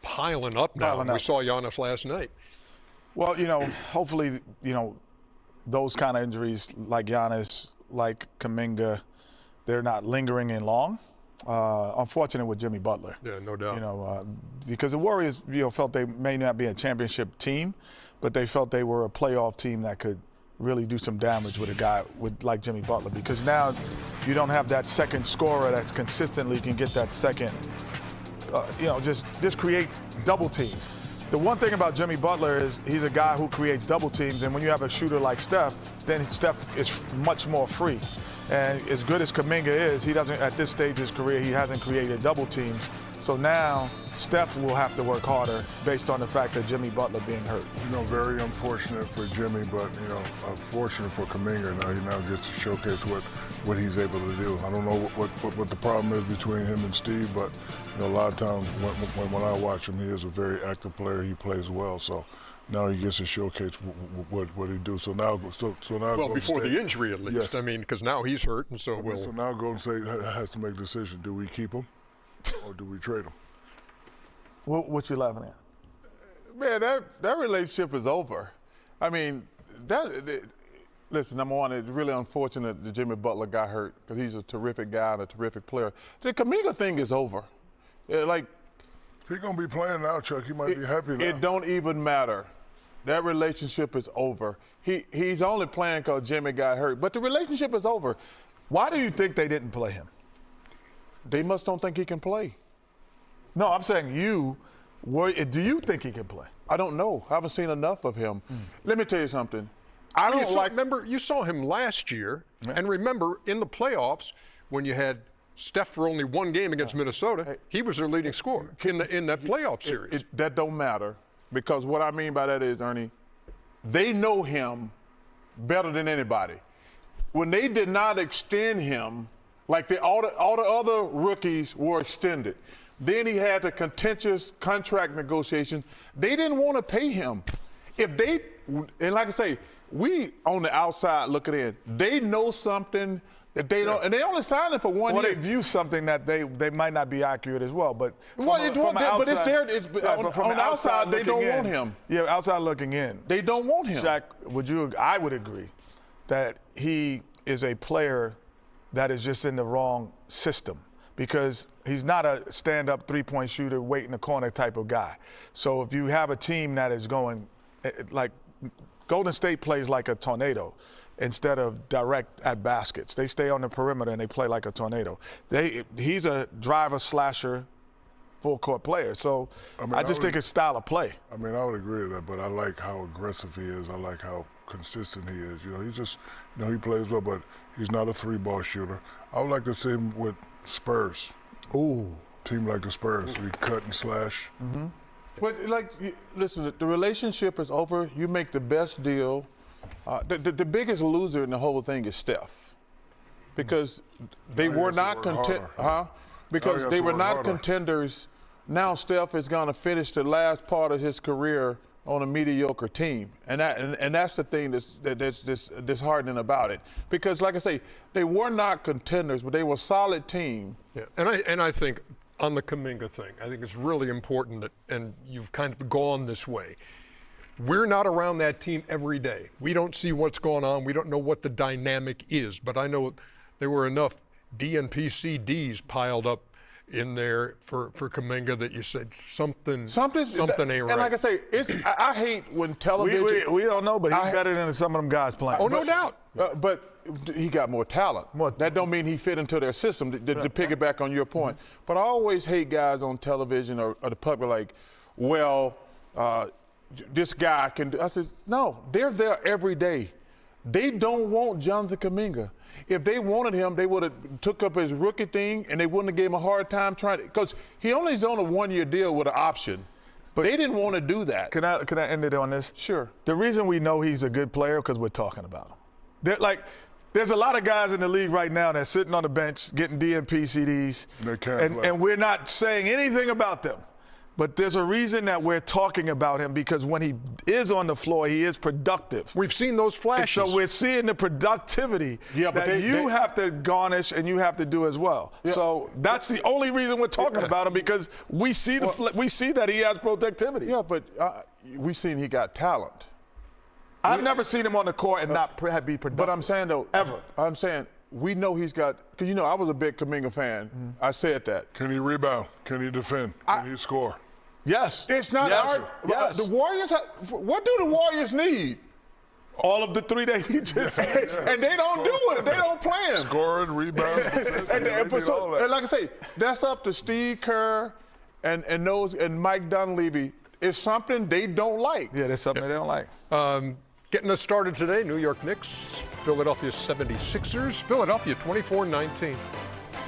piling up now. We saw Giannis last night. Well, hopefully, those kind of injuries like Giannis, like Kuminga, they're not lingering in long. Unfortunate with Jimmy Butler. Yeah, no doubt. Because the Warriors, felt they may not be a championship team, but they felt they were a playoff team that could really do some damage with a guy like Jimmy Butler. Because now you don't have that second scorer that's consistently can get that second. Just create double teams. The one thing about Jimmy Butler is he's a guy who creates double teams, and when you have a shooter like Steph, then Steph is much more free. And as good as Kuminga is, he doesn't, at this stage of his career, he hasn't created double teams. So now Steph will have to work harder based on the fact that Jimmy Butler being hurt. Very unfortunate for Jimmy, but, fortunate for Kuminga. Now he gets to showcase what he's able to do. I don't know what the problem is between him and Steve, but, a lot of times when I watch him, he is a very active player. He plays well, so now he gets to showcase what he do. So now well, before the injury at least. Yes. I mean, because now he's hurt, and so So now Golden State has to make a decision. Do we keep him or do we trade him? What you laughing at? Man, that relationship is over. I mean, listen, number one, it's really unfortunate that Jimmy Butler got hurt because he's a terrific guy and a terrific player. The Kuminga thing is over. He's going to be playing now, Chuck. He might be happy now. It don't even matter. That relationship is over. He's only playing because Jimmy got hurt, but the relationship is over. Why do you think they didn't play him? They must don't think he can play. No, I'm saying do you think he can play? I don't know. I haven't seen enough of him. Let me tell you something. Remember, you saw him last year, and remember in the playoffs when you had Steph for only one game against Minnesota, he was their leading scorer in that playoff series. That don't matter, because what I mean by that is, Ernie, they know him better than anybody. When they did not extend him, like all the other rookies were extended, then he had the contentious contract negotiations. They didn't want to pay him. And like I say, we on the outside looking in, they know something that they don't, and they only signed him for 1 year. Well, they view something that they might not be accurate as well, but on the outside, they don't want him. Yeah, outside looking in. They don't want him. Shaq, I would agree that he is a player that is just in the wrong system because he's not a stand-up three-point shooter, wait in the corner type of guy. So if you have a team that is going, like Golden State plays like a tornado instead of direct at baskets. They stay on the perimeter and they play like a tornado. He's a driver, slasher, full-court player. So I just think it's style of play. I mean, I would agree with that, but I like how aggressive he is. I like how consistent he is. He's just, he plays well, but he's not a three-ball shooter. I would like to see him with Spurs. Ooh. Team like the Spurs, we cut and slash. Mm-hmm. But listen, the relationship is over. You make the best deal. The biggest loser in the whole thing is Steph, because they were not contenders. Now Steph is going to finish the last part of his career on a mediocre team, and that's the thing that's disheartening about it. Because, like I say, they were not contenders, but they were a solid team. Yeah, and I think on the Kuminga thing, I think it's really important that, and you've kind of gone this way. We're not around that team every day. We don't see what's going on. We don't know what the dynamic is. But I know there were enough DNP CDs piled up in there for Kuminga that you said something ain't right. And like I say, I hate when television. We don't know, but he's better than some of them guys playing. Oh, no doubt. But he got more talent. That don't mean he fit into their system, to piggyback on your point. But I always hate guys on television or the public like, this guy can do. I said, no, they're there every day. They don't want Jonathan Kuminga. If they wanted him, they would have took up his rookie thing, and they wouldn't have gave him a hard time trying to, because he only is on a one-year deal with an option. But they didn't want to do that. Can I end it on this? Sure. The reason we know he's a good player because we're talking about him. There's a lot of guys in the league right now that's sitting on the bench getting DNP CDs, and we're not saying anything about them. But there's a reason that we're talking about him, because when he is on the floor, he is productive. We've seen those And flashes. so we're seeing the productivity Yeah, but that you have to garnish and you have to do as well. Yeah. So that's the only reason we're talking about him, because we see we see that he has productivity. Yeah, but we seen he got talent. I've never seen him on the court and not be productive. But I'm saying though, Ever. I'm saying we know he's got, because I was a big Kuminga fan. I said that. Can he rebound? Can he defend? Can he score? Yes. It's not Yes. hard. Yes. The Warriors, what do the Warriors need? All of the three that he just said. And they don't do it. They don't play him. Scoring, rebound, And all that. like I say, that's up to Steve Kerr and Mike Dunleavy. It's something they don't like. Yeah, there's something they don't like. Getting us started today, New York Knicks, Philadelphia 76ers. Philadelphia 24-19.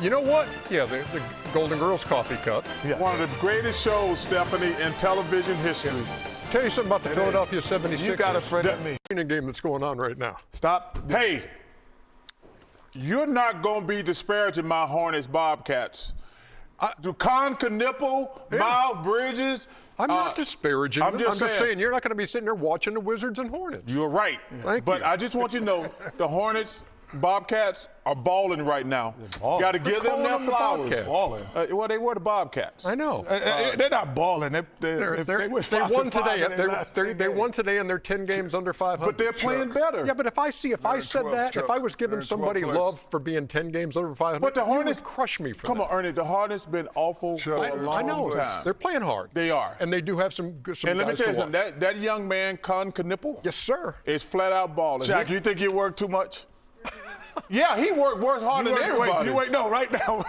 You know what? Yeah, the Golden Girls coffee cup. One of the greatest shows, Stephanie, in television history. Tell you something about the Philadelphia 76ers. You got a friend in me. Game that's going on right now. Stop. Hey, you're not going to be disparaging my Hornets Bobcats. Con Knipple, Miles Bridges. I'm not disparaging I'm them. just I'm just saying saying you're not going to be sitting there watching the Wizards and Hornets. You're right. Thank but you. I just want you to know the Hornets, Bobcats are balling right now. Got to give them calling their them the flowers. Bobcats. Balling. Well, they were the Bobcats. I know. They're not balling. They won today. They won today, and they're 10 games under 500. But they're playing better. Yeah, but if I said 12, that, if I was giving they're in 12th somebody place. love for being 10 games under 500, But the Hornets you would crush me for Come that. on, Ernie. The Hornets been awful for a long I know. time. They're playing hard. They are. And they do have some And guys let me tell you to watch. something. That young man, Con Knipple, Yes, sir. is flat out balling. Shaq, you think you work too much? Yeah, he works harder than everybody. No, right now.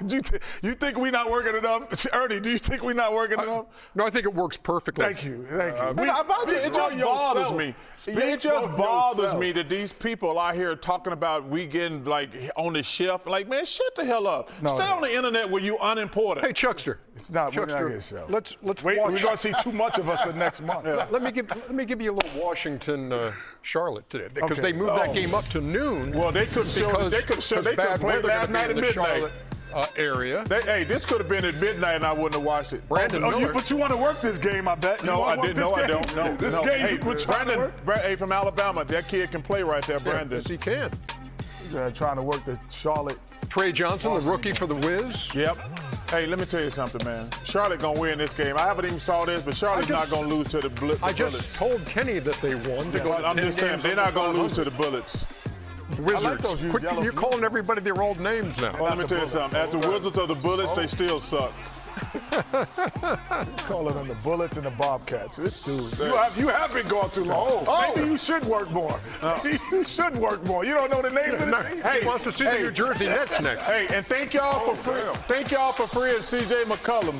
You think we not working enough? Ernie, do you think we not working enough? No, I think it works perfectly. Thank you. Thank you. It just bothers me. It just bothers me that these people out here talking about we getting like on the shelf. Like, man, shut the hell up. Stay on the internet where you unimportant. Hey, Chuckster. It's not. We're not Chuckster, getting show. let's Wait, watch. we're gonna see too much of us for next month. Let me give you a little Washington, Charlotte today, because Okay. they moved that game up to noon. Well, they couldn't show. They couldn't bad play weather last gonna be night in at the midnight. Charlotte area. Hey, this could have been at midnight and I wouldn't have watched it. Brandon Miller. But you want to work this game, I bet. No, I didn't. No, I don't. No, This no. game, Hey, you quit trying to Brandon, work. hey, from Alabama, that kid can play right there, Brandon. Yes, he can. Trying to work the Charlotte. Trey Johnson, the rookie for the Wiz. Yep. Hey, let me tell you something, man. Charlotte gonna win this game. I haven't even saw this, but Charlotte's not gonna lose to the Bullets. I just told Kenny that they won to go to I'm 10 just saying games they're under not gonna lose to 500. the Bullets. Wizards. those Quit- yellow- you're calling everybody their old names now. Well, let me tell you something. As the Wizards or the Bullets, they still suck. Calling them the Bullets and the Bobcats. It's dude. Hey. You have been going too long. Maybe you should work more. You should work more. You don't know the names of the team. He wants to see the New Jersey Nets next. Hey, and thank y'all for freeing C.J. McCollum.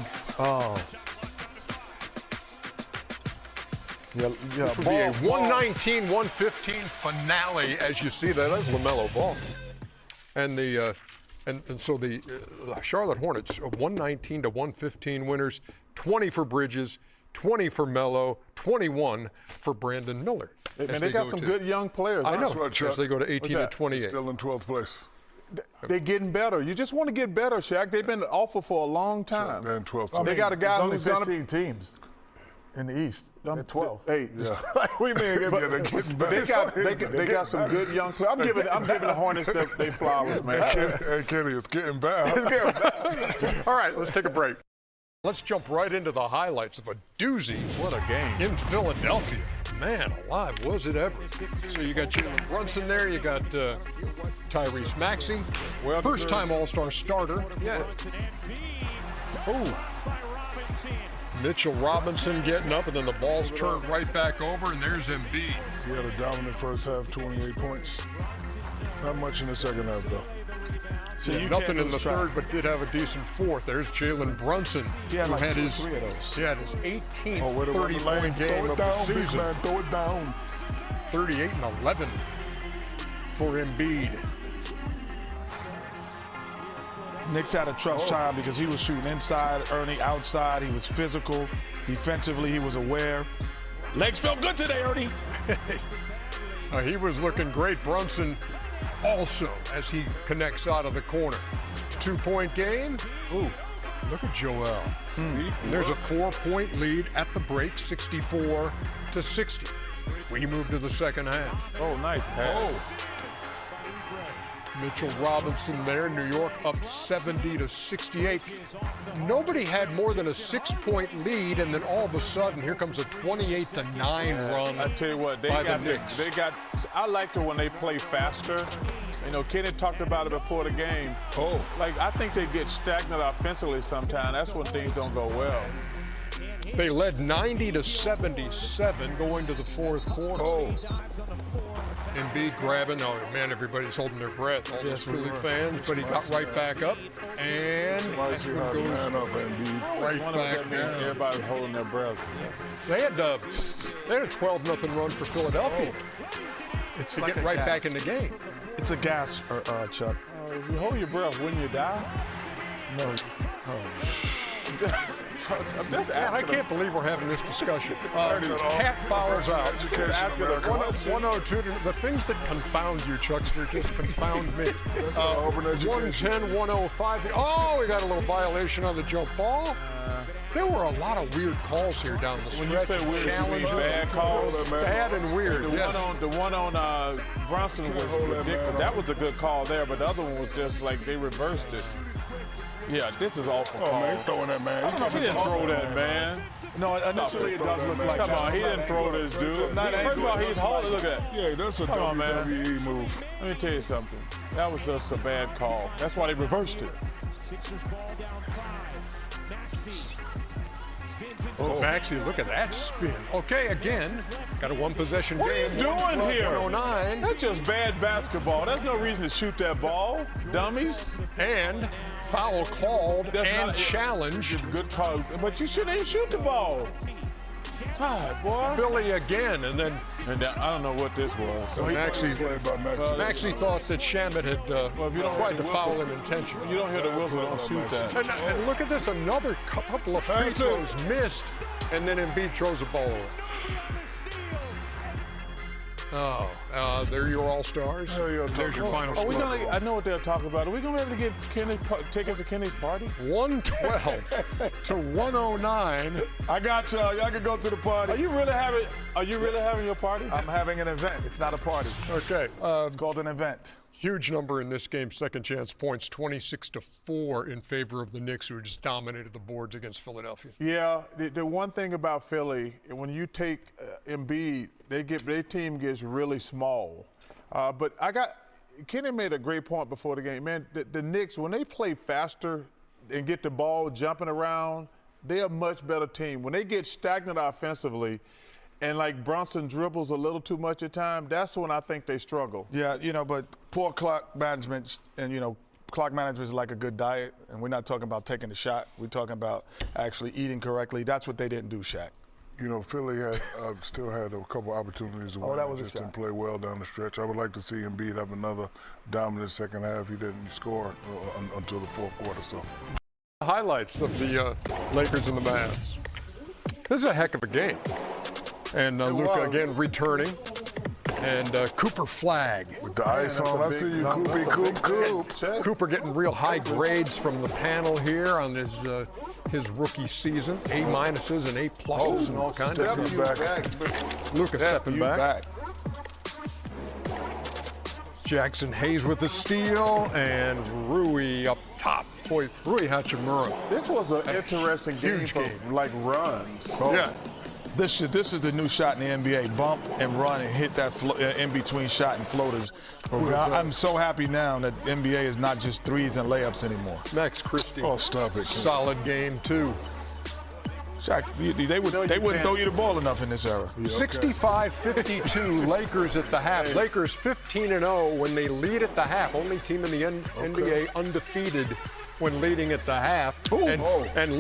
This will be a 119-115 finale, as you see that. That's LaMelo Ball. And the so the Charlotte Hornets, 119-115 winners, 20 for Bridges, 20 for Melo, 21 for Brandon Miller. And as they got go some to- good young players. I know. That's what, Chuck. As they go to 18 to that? 28. Still in 12th place. They're getting better. You just want to get better, Shaq. They've been awful for a long time. They're in 12th They place. got a guy There's only who's gonna 15 teams in the East. They're 12. Hey, Like we mean, They're getting better. they got some good young players. I'm giving the Hornets their flowers, man. Hey, Kenny, it's getting bad. All right, let's take a break. Let's jump right into the highlights of a doozy. What a game. In Philadelphia. Man alive, was it ever. So you got Jalen Brunson there, you got Tyrese Maxey. Well First-time All-Star starter. Yeah. Ooh. Mitchell Robinson getting up, and then the ball's turned right back over, and there's Embiid. He had a dominant first half, 28 points. Not much in the second half, though. So you Nothing can't in the lose track. third, but did have a decent fourth. There's Jalen Brunson, He had who like had 2 or his 3 of those. He had his 18th Oh, wait a minute, 30-point game throw of it down, the big season. man, throw it down. 38 and 11 for Embiid. Knicks had a tough time because he was shooting inside, Ernie outside. He was physical. Defensively, he was aware. Legs felt good today, Ernie. He was looking great. Brunson also, as he connects out of the corner. 2-point game. Ooh. Look at Joel. And there's a 4-point lead at the break, 64-60. We move to the second half. Oh, nice pass. Mitchell Robinson there, New York up 70-68. Nobody had more than a 6-point lead, and then all of a sudden, here comes a 28-9 run. I tell you what, by the Knicks. I like it when they play faster. You know, Kenny talked about it before the game. Like, I think they get stagnant offensively sometimes. That's when things don't go well. They led 90-77 going to the fourth quarter. Embiid grabbing. Oh, man, everybody's holding their breath. All those Philly fans, but he got right back up. And Somebody see how to man up, Embiid. right back down. Everybody's holding their breath. They had a 12-0 run for Philadelphia to get right back in the game. It's a gas, Chuck. You hold your breath when you die. No. I can't believe we're having this discussion. Cat fouls out. 102. The things that confound you, Chuckster, just confound me. 110, 105. Oh, we got a little violation on the jump ball. There were a lot of weird calls here down the stretch. When you say weird, you mean bad calls? Bad and weird, yes. The one on Brunson was ridiculous. That was a good call there, but the other one was just like they reversed it. Yeah, this is awful. Oh, man, he's throwing that, man. He didn't throw that, man. No, initially it does look like that. Come on, he didn't throw this, dude. First of all, he's holding. Look at that. Yeah, that's a WWE move. Let me tell you something. That was just a bad call. That's why they reversed it. Maxey, look at that spin. Okay, again, got a one-possession game. What are you doing here? 109. That's just bad basketball. There's no reason to shoot that ball, dummies. And foul called and challenged. Good call, but you shouldn't even shoot the ball. God, boy. Philly again, and then I don't know what this was. Maxey thought that Shamet had tried to foul him intentionally. You don't hear the whistle, don't shoot that. And look at this, another couple of free throws missed, and then Embiid throws a ball away. They're your all-stars. There's your final score. I know what they're talking about. Are we going to be able to get tickets to Kenny's party? 112-109. I got y'all. Y'all can go to the party. Are you really having your party? I'm having an event. It's not a party. Okay. It's called an event. Huge number in this game, second chance points, 26-4 in favor of the Knicks, who just dominated the boards against Philadelphia. Yeah, the one thing about Philly, when you take Embiid, their team gets really small. But Kenny made a great point before the game. Man, the Knicks, when they play faster and get the ball jumping around, they're a much better team. When they get stagnant offensively, and like Brunson dribbles a little too much at times, that's when I think they struggle. Yeah, but poor clock management, and clock management is like a good diet, and we're not talking about taking a shot. We're talking about actually eating correctly. That's what they didn't do, Shaq. Philly had still had a couple opportunities to win. That was just a shot. didn't play well down the stretch. I would like to see Embiid have another dominant second half. He didn't score until the fourth quarter. So, highlights of the Lakers and the Mavs. This is a heck of a game. And Luka again returning. And Cooper Flag. with the ice on, I see you, Coop. Cooper getting real high grades from the panel here on his rookie season. A- and A+ and all kinds of stuff. Luka stepping back. Jackson Hayes with the steal, and Rui up top. Boy, Rui Hachimura. This was an interesting game Huge for game. like runs. Yeah. This is the new shot in the NBA. Bump and run and hit that in-between shot and floaters. I'm so happy now that NBA is not just threes and layups anymore. Max Christie. Oh, stop it. Solid game, too. Shaq, they wouldn't throw you the ball enough in this era. 65-52 Lakers at the half. Lakers 15-0 when they lead at the half. Only team in the NBA undefeated when leading at the half. And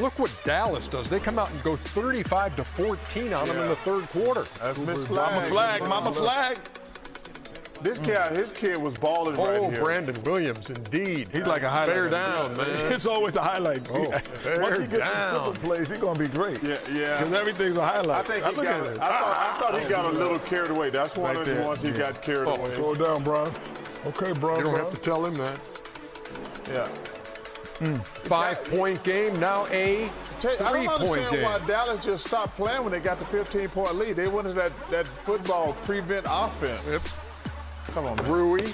look what Dallas does. They come out and go 35-14 on them in the third quarter. That's Miss Mama flag. His kid was balling right here. Brandon Williams, indeed. He's like a highlight. Bear down, man. It's always a highlight. Once he gets some simple plays, he's going to be great. Yeah. Because everything's a highlight. I thought he got a little carried away. That's one of the ones he got carried away. Throw it down, Brian. Okay, Brian. You don't have to tell him that. Yeah. 5-point game, now a I don't 3-point understand game. why Dallas just stopped playing when they got the 15-point lead. They wanted that football prevent offense. Yep. Come on, man. Rui,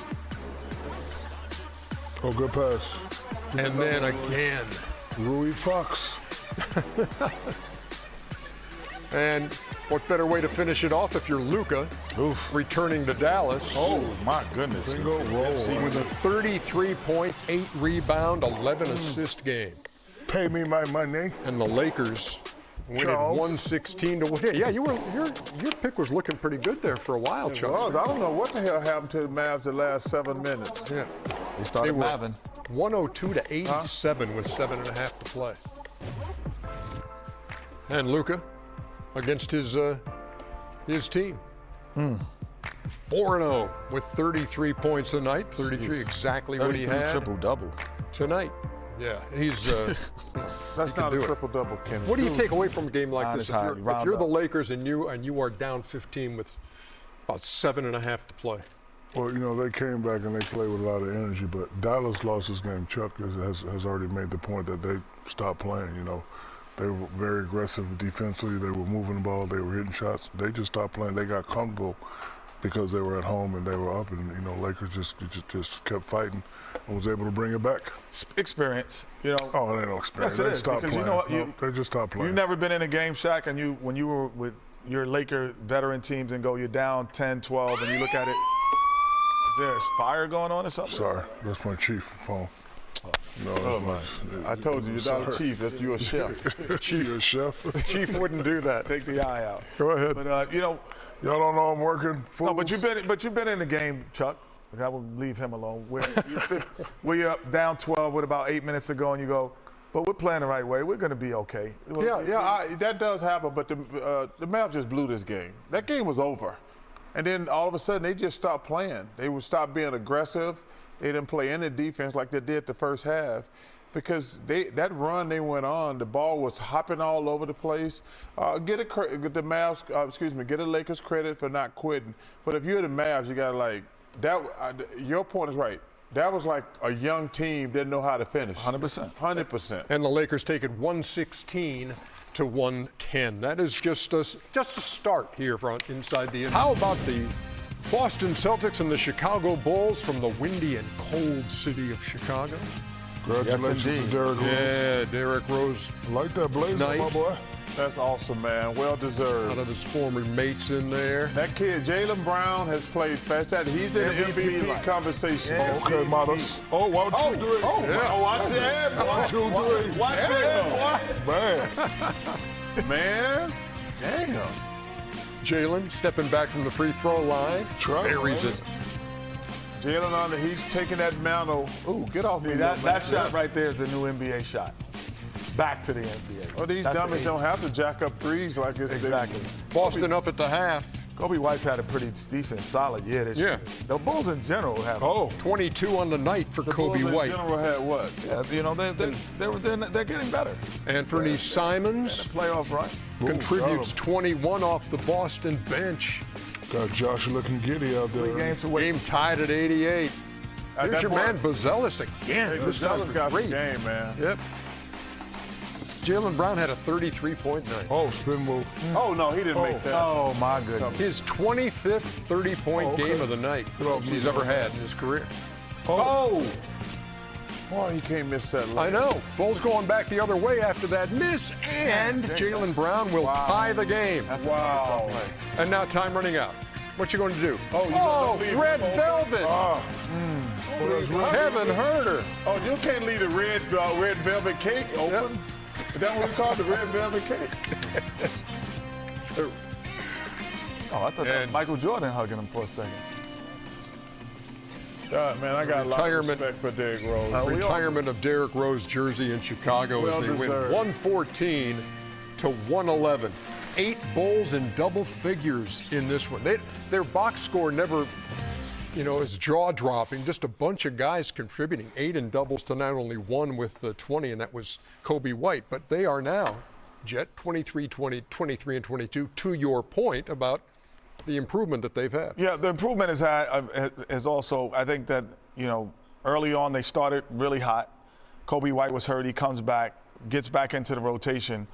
Oh, good pass. and then again. Rui Fox. And what better way to finish it off if you're Luka returning to Dallas Oh, my goodness. Bingo roll. with a 33-point, 8 rebound, 11 assist game. Pay me my money. And the Lakers win it Charles. 116 to win. Yeah, your pick was looking pretty good there for a while, Well, Charles. I don't know what the hell happened to the Mavs the last 7 minutes. Yeah. They started They were Mavin. 102 to 87 with 7.5 to play. And Luka against his team. 4-0 with 33 points tonight. 33 exactly what he 32 had triple-double. tonight. Yeah, he's. That's not a do it. triple-double, Kenny. What do you take away from a game like this? Honest high, If round you're the up. Lakers and you are down 15 with about 7.5 to play. Well, you know, they came back and they played with a lot of energy, but Dallas lost this game. Chuck has already made the point that they stopped playing, you know. They were very aggressive defensively. They were moving the ball. They were hitting shots. They just stopped playing. They got comfortable because they were at home and they were up, and, you know, Lakers just kept fighting and was able to bring it back. Experience, you know. Oh, they don't experience. Yes, it They is, stopped because playing. you know what, No, they just stopped playing. You've never been in a game, Shaq, and when you were with your Laker veteran teams and you're down 10, 12, and you look at it, is there a fire going on or something? Sorry, that's my chief phone. No, that's I told you, you're not a Sorry. chief. That's you're a chef. Chief, you're a chef. Chief wouldn't do that. Take the eye out. Go ahead. But you know, Y'all don't know I'm working. no, but fools? you've been in the game, Chuck. I will leave him alone. Where you're up down 12 with about 8 minutes to go, and you go, but we're playing the right way. We're going to be okay. That does happen, but the Mavs just blew this game. That game was over. And then all of a sudden, they just stopped playing. They would stop being aggressive. They didn't play any defense like they did the first half because that run they went on, the ball was hopping all over the place. Get the Lakers credit for not quitting. But if you're the Mavs, you got like that. Your point is right. That was like a young team didn't know how to finish. 100%. 100%. And the Lakers take it 116 to 110. That is just a start here inside the. How about the Boston Celtics and the Chicago Bulls from the windy and cold city of Chicago? Congratulations Yes, to Derrick Rose. Yeah, Derrick Rose I like that blazer, Nice. my boy. That's awesome, man. Well out deserved. of his former mates in there. That kid, Jaylen Brown, has played fast. He's in the MVP like- conversation. Okay, Models. Oh, 1, 2, 3. Watch your head, boy. 1, 2, 3. Watch your head, Man. boy. Man, damn. Jalen stepping back from the free throw line. Try, Buries man. it. Jalen he's taking that mantle. Ooh, get off me. See, that little shot man. right there is the new NBA shot. Back to the NBA. Oh, these That's dummies the don't have to jack up threes like it's Exactly. Boston up at the half. Kobe White's had a pretty decent, solid year this year. The Bulls in general have. 22 on the night for The Kobe Bulls in White. general had what? Yeah, you know, they're getting better. Anthony Simons Playoff run. contributes 21 off the Boston bench. Got Josh looking giddy out there. 3 games to wait. Game tied at 88. Here's that your point- man Bozelis again. This time Dallas for got 3. the game, man. Yep. Jalen Brown had a 33-point night. Oh, spin move. Oh, no, he didn't make that. Oh, my goodness. His 25th 30-point okay. game of the night Good old he's move. ever had in his career. Oh! Boy, he can't miss that. I know. Bulls going back the other way after that miss, and Jalen Brown will tie the game. Wow. And now time running out. What you going to do? Oh, you don't leave Red him open. Velvet. Heaven Herder. Oh, you can't leave the red velvet cake open. Is that what we call the red velvet cake? Oh, I thought that And- was Michael Jordan hugging him for a second. God, man, I got a lot of Retirement. respect for Derrick Rose. Retirement of Derrick Rose jersey in Chicago Well as they win deserved. 114 to 111. 8 Bulls in double figures in this one. Their box score never, is jaw-dropping. Just a bunch of guys contributing. 8 in doubles to not only 1 with the 20, and that was Kobe White. But they are now, Jet, 23, 23, and 22, to your point about the improvement that they've had. Yeah, the improvement is also, I think that, early on they started really hot. Kobe White was hurt. He comes back, gets back into the rotation.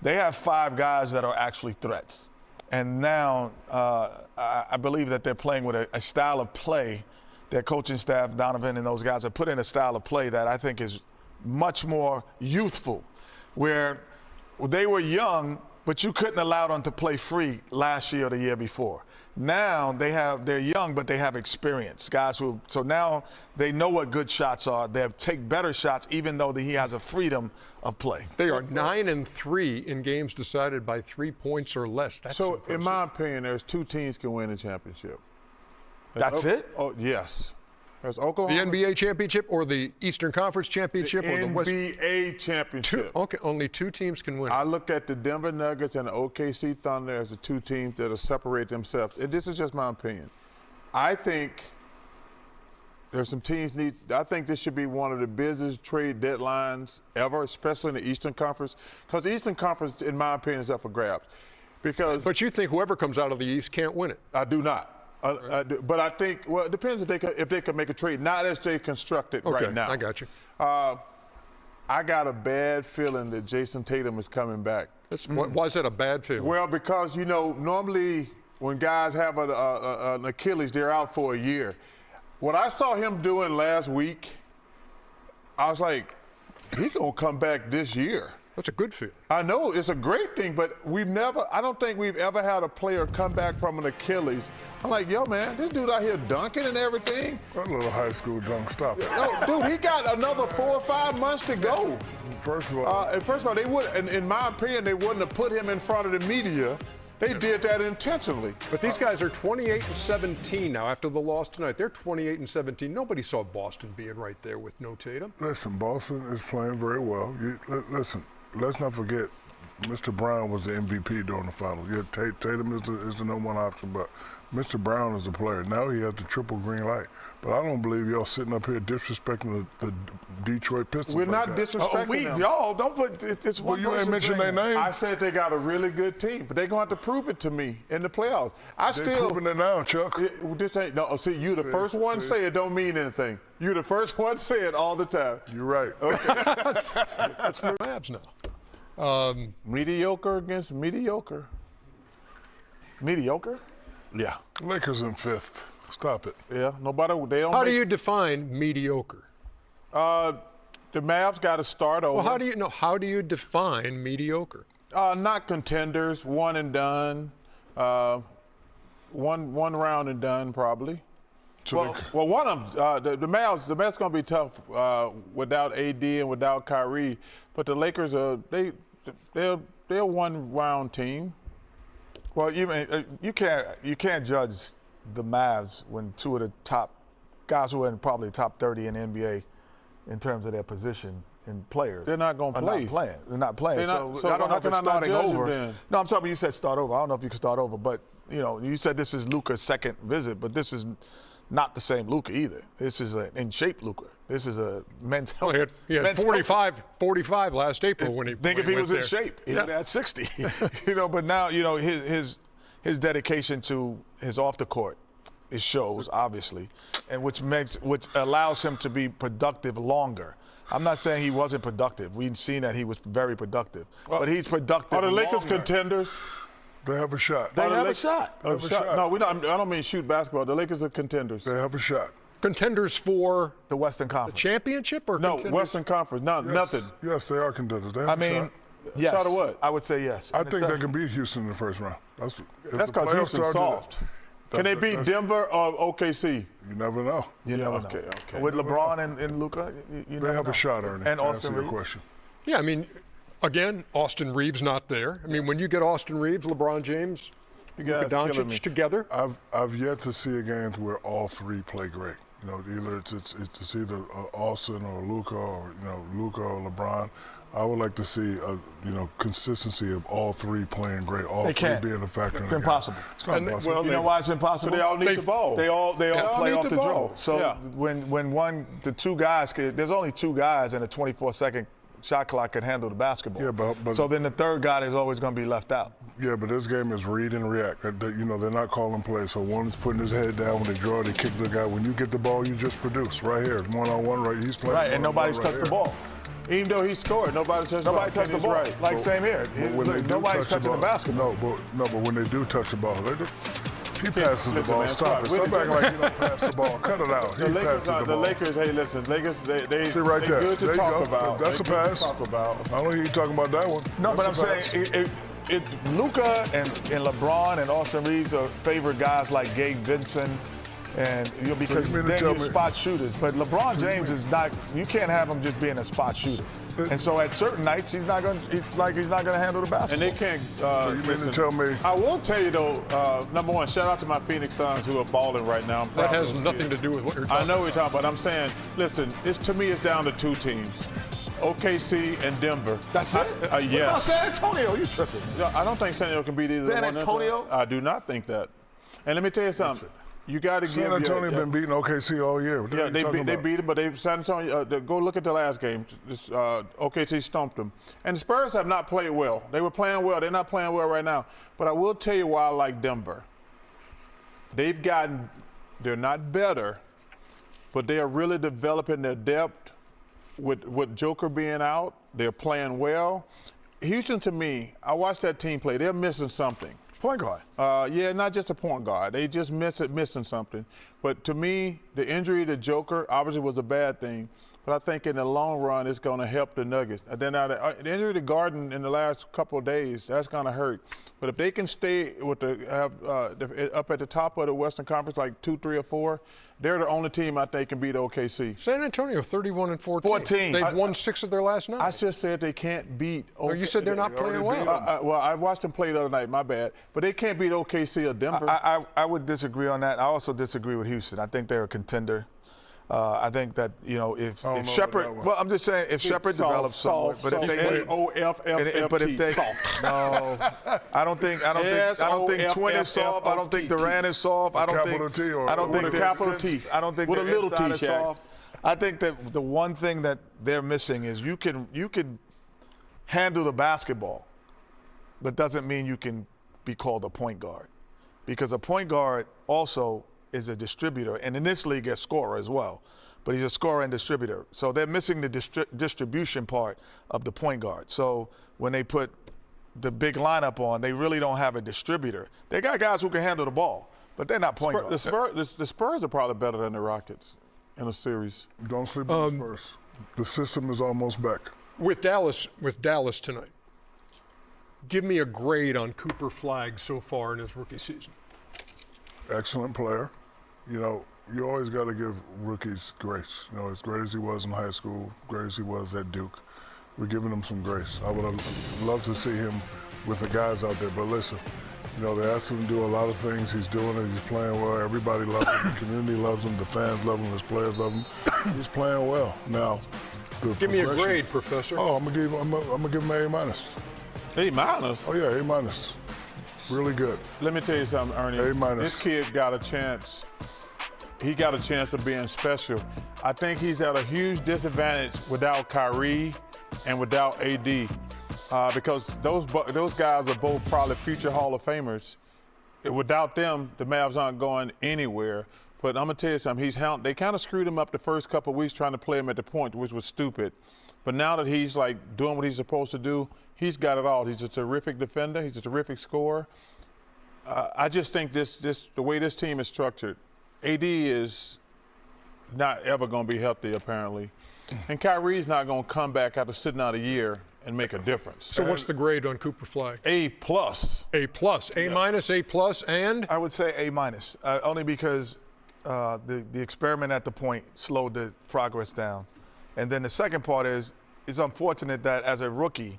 They have 5 guys that are actually threats. And now I believe that they're playing with a style of play. Their coaching staff, Donovan and those guys, have put in a style of play that I think is much more youthful, where they were young, but you couldn't allow them to play free last year or the year before. Now they're young, but they have experience. So now they know what good shots are. They take better shots, even though he has a freedom of play. They are 9-3 in games decided by 3 points or less. That's So, impressive. in my opinion, there's 2 teams can win a championship. That's it? Oh, yes. There's Oklahoma. The NBA championship or the Eastern Conference championship or the West? NBA championship. Okay, only 2 teams can win. I look at the Denver Nuggets and the OKC Thunder as the 2 teams that will separate themselves. And this is just my opinion. I think there's some teams I think this should be one of the busiest trade deadlines ever, especially in the Eastern Conference. Because the Eastern Conference, in my opinion, is up for grabs. But you think whoever comes out of the East can't win it? I do not. But I think, well, it depends if they can make a trade, not as they construct it right now. I got you. I got a bad feeling that Jason Tatum is coming back. Why is that a bad feeling? Well, because, normally when guys have an Achilles, they're out for a year. What I saw him doing last week, I was like, he's going to come back this year. That's a good feeling. I know it's a great thing, but I don't think we've ever had a player come back from an Achilles. I'm like, yo, man, this dude out here dunking and everything. That little high school dunk, stop it. No, dude, he got another 4 or 5 months to go. First of all, they would, in my opinion, they wouldn't have put him in front of the media. They did that intentionally. But these guys are 28-17 now after the loss tonight. They're 28-17. Nobody saw Boston being right there with no Tatum. listen, Boston is playing very well. Listen, let's not forget, Mr. Brown was the MVP during the finals. Yeah, Tatum is the number 1 option, but Mr. Brown is the player. Now he has the triple green light. But I don't believe y'all sitting up here disrespecting the Detroit Pistons. We're like not that. disrespecting them. Y'all don't put it's one Well, you ain't person's mentioned their name. name. I said they got a really good team, but they're going to have to prove it to me in the playoffs. They're proving it now, Chuck. This ain't no. See, you the first one say it don't mean anything. You the first one say it all the time. You're right. That's for Mavs now. Mediocre against mediocre. Mediocre? Yeah. Lakers in 5th. Stop it. Yeah. Nobody. They don't. How do you define mediocre? The Mavs got to start over. Well, how do you define mediocre? Not contenders. One and done. One round and done probably. So Well, one of them, the Mavs going to be tough without AD and without Kyrie. But the Lakers they're a one-round team. Well, you can't judge the Mavs when 2 of the top guys who are in probably top 30 in the NBA in terms of their position and players. They're not going to play. Not playing. They're not playing. So I don't know how if can it's I not starting judge over. them then? No, I'm talking. You said start over. I don't know if you can start over, but you said this is Luka's second visit, but this is not the same Luka either. This is an in shape Luka. This is a men's health. Well, he had 45 last April when he Think if he was in there. shape, he Yeah. would have had 60. But now his dedication to his off the court, it shows obviously, and which allows him to be productive longer. I'm not saying he wasn't productive. We've seen that he was very productive, but he's productive. Are the Lakers longer. contenders? they have a shot. They have a shot. They have a shot. No, I don't mean shoot basketball. The Lakers are contenders. They have a shot. Contenders for The Western Conference. championship or No, contenders? Western Conference. No, Yes. nothing. Yes, they are contenders. They have I a mean, shot. yes. Shot of what? I would say yes. I In the think they seventh. can beat Houston in the first round. That's That's because Houston's soft. Can they beat Denver or OKC? You never know. You never know. okay. With LeBron and Luka, you They never have know. a shot, Ernie. And to Austin answer your Reeves. question. Yeah, I mean, again, Austin Reeves not there. I mean, when you get Austin Reeves, LeBron James, Luka guys killing me. Doncic together. I've yet to see a game where all 3 play great. Either it's either Austin or Luka or Luka or LeBron. I would like to see consistency of all 3 playing great. All They 3 can't. being a factor. It's in the game. impossible. It's not And, possible. well, You know why it's impossible? They all need the ball. They all play need off the the ball. draw. So Yeah. when the 2 guys, there's only 2 guys in a 24-second shot clock can handle the basketball. Yeah, but so then the 3rd guy is always going to be left out. Yeah, but this game is read and react. They're not calling plays. So one's putting his head down when they draw, they kick the guy. When you get the ball, you just produce right here. One-on-one, right? He's playing. Right, and nobody's touched the ball. Even though he scored, nobody touched the ball. Nobody touched the ball. Right. Like, same here. But when they do Nobody's touch touching the basketball. but when they do touch the ball, he passes the Listen, ball. man, Stop it. Stop acting like you don't pass the ball. Cut it out. The He Lakers, passes the ball. Lakers, hey, listen, Lakers, they See right there. good to There you talk go. about. That's a They good to pass. talk about. I don't hear you talking about that one. No, but I'm That's a saying pass. Luka and LeBron and Austin Reeves are favorite guys like Gabe Vincent, and because mean to they're tell your me- spot shooters. But LeBron James is not. You can't have him just being a spot shooter. And so at certain nights he's not going to handle the basketball. And they can't. So you mean to tell me? I will tell you though. Number one, shout out to my Phoenix Suns who are balling right now. I'm proud That of has those nothing kids. to do with what you're I talking know about. what you're talking about. I'm saying, listen, to me it's down to two teams, OKC and Denver. That's it. Yes. San Antonio, you tripping? Yeah, I don't think San Antonio can beat either San one. Antonio? I do not think that. And let me tell you something. You got to give. San Antonio been beating OKC all year. What the Yeah, hell you talking they about? beat them, but San Antonio. Go look at the last game. OKC stomped them, and the Spurs have not played well. They were playing well. They're not playing well right now. But I will tell you why I like Denver. They're not better, but they are really developing their depth with Joker being out. They're playing well. Houston, to me, I watched that team play. They're missing something. Point guard. Yeah, not just a point guard. They just missing something. But to me, the injury to Joker obviously was a bad thing. But I think in the long run, it's going to help the Nuggets. And then the injury to Garden in the last couple of days, that's going to hurt. But if they can stay with up at the top of the Western Conference, like 2, 3, or 4, they're the only team I think can beat OKC. San Antonio 31-14. 14. They've won 6 of their last 9. I just said they can't beat OKC. Or you said they're not playing well. Well, I watched them play the other night. My bad. But they can't beat OKC or Denver. I would disagree on that. I also disagree with Houston. I think they're a contender. I think that if know about Shepard, that one. well, I'm just saying if Shepard develops somewhat, but if they but if they no, I don't think Twin is soft. I don't think Durant is soft. I don't Capital think T or I don't with think a their capital sense- T. I don't think With a their little inside T, is Shaq. soft. I think that the one thing that they're missing is you can handle the basketball, but doesn't mean you can be called a point guard, because a point guard also is a distributor, and in this league, a scorer as well. But he's a scorer and distributor. So they're missing the distribution part of the point guard. So when they put the big lineup on, they really don't have a distributor. They got guys who can handle the ball, but they're not point guards. The Spurs are probably better than the Rockets in a series. Don't sleep on the Spurs. The system is almost back. With Dallas tonight, give me a grade on Cooper Flagg so far in his rookie season. Excellent player. You always got to give rookies grace. As great as he was in high school, great as he was at Duke, we're giving him some grace. I would have loved to see him with the guys out there. But listen, they asked him to do a lot of things. He's doing it. He's playing well. Everybody loves him. The community loves him. The fans love him. His players love him. He's playing well. Now, Give me a grade, Professor. Oh, I'm gonna give him an A-. A-minus? Oh yeah, A-. Really good. Let me tell you something, Ernie. A-. This kid got a chance. He got a chance of being special. I think he's at a huge disadvantage without Kyrie and without AD, because those guys are both probably future Hall of Famers. Without them, the Mavs aren't going anywhere. But I'm gonna tell you something. They kind of screwed him up the first couple of weeks trying to play him at the point, which was stupid. But now that he's doing what he's supposed to do, he's got it all. He's a terrific defender. He's a terrific scorer. I just think the way this team is structured, AD is not ever going to be healthy, apparently. And Kyrie's not going to come back after sitting out a year and make a difference. So what's the grade on Cooper Flagg? A+. A+, A-, A+, and? I would say A-, only because the experiment at the point slowed the progress down. And then the second part is it's unfortunate that as a rookie,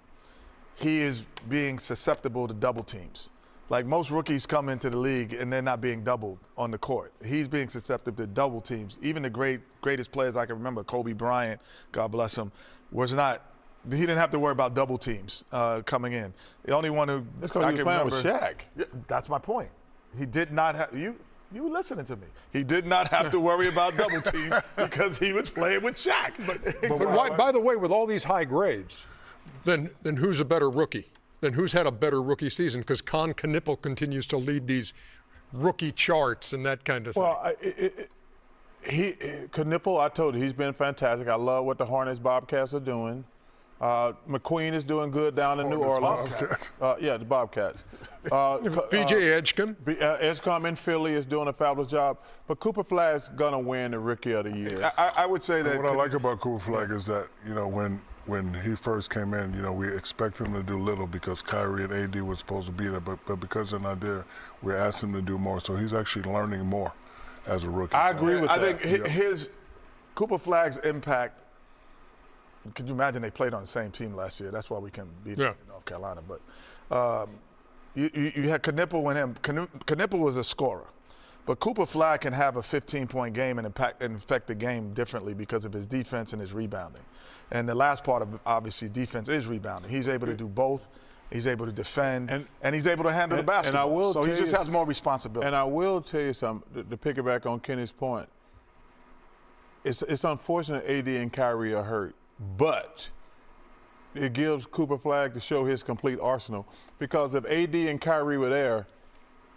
he is being susceptible to double teams. Like most rookies come into the league and they're not being doubled on the court. He's being susceptible to double teams. Even the greatest players I can remember, Kobe Bryant, God bless him, he didn't have to worry about double teams coming in. The only one who That's because he was playing with Shaq. Yeah, that's my point. He did not have you listening to me. He did not have to worry about double teams because he was playing with Shaq. But why, by the way, with all these high grades, then who's a better rookie? Then who's had a better rookie season? Because Con Knipple continues to lead these rookie charts and that kind of thing. Well, Knipple, I told you, he's been fantastic. I love what the Hornets, Bobcats are doing. McQueen is doing good down in New Orleans. Bobcats. Yeah, the Bobcats. VJ Edgecombe. Edgecombe in Philly is doing a fabulous job. But Cooper Flagg's going to win the Rookie of the Year. I would say that. What I like about Cooper Flag is that, when he first came in, we expect him to do little because Kyrie and AD were supposed to be there, but because they're not there, we asked him to do more. So he's actually learning more as a rookie. I agree with that. I think his Cooper Flagg's impact. Could you imagine they played on the same team last year? That's why we can beat them in North Carolina. But you had Knipple when him. Knipple was a scorer. But Cooper Flag can have a 15-point game and affect the game differently because of his defense and his rebounding. And the last part of, obviously, defense is rebounding. He's able to do both. He's able to defend, and he's able to handle the basketball. So he just has more responsibility. And I will tell you something, to piggyback on Kenny's point. It's unfortunate AD and Kyrie are hurt, but it gives Cooper Flag to show his complete arsenal. Because if AD and Kyrie were there,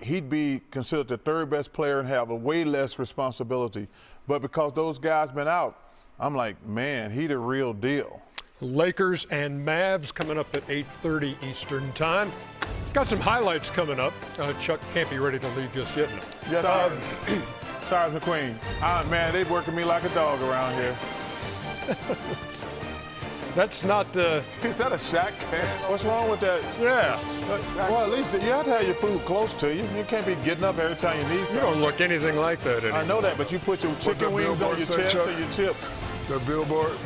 he'd be considered the third best player and have a way less responsibility. But because those guys been out, I'm like, man, he the real deal. Lakers and Mavs coming up at 8:30 Eastern Time. Got some highlights coming up. Chuck can't be ready to leave just yet. Yes, Charles McQueen. Man, they working me like a dog around here. That's not Is that a Shaq can? What's wrong with that? yeah. Well, at least you have to have your food close to you. You can't be getting up every time you need You something. don't look anything like that anymore. I know that, but you put your chicken that wings on billboard your say, chest Chuck? or your chips. That billboard.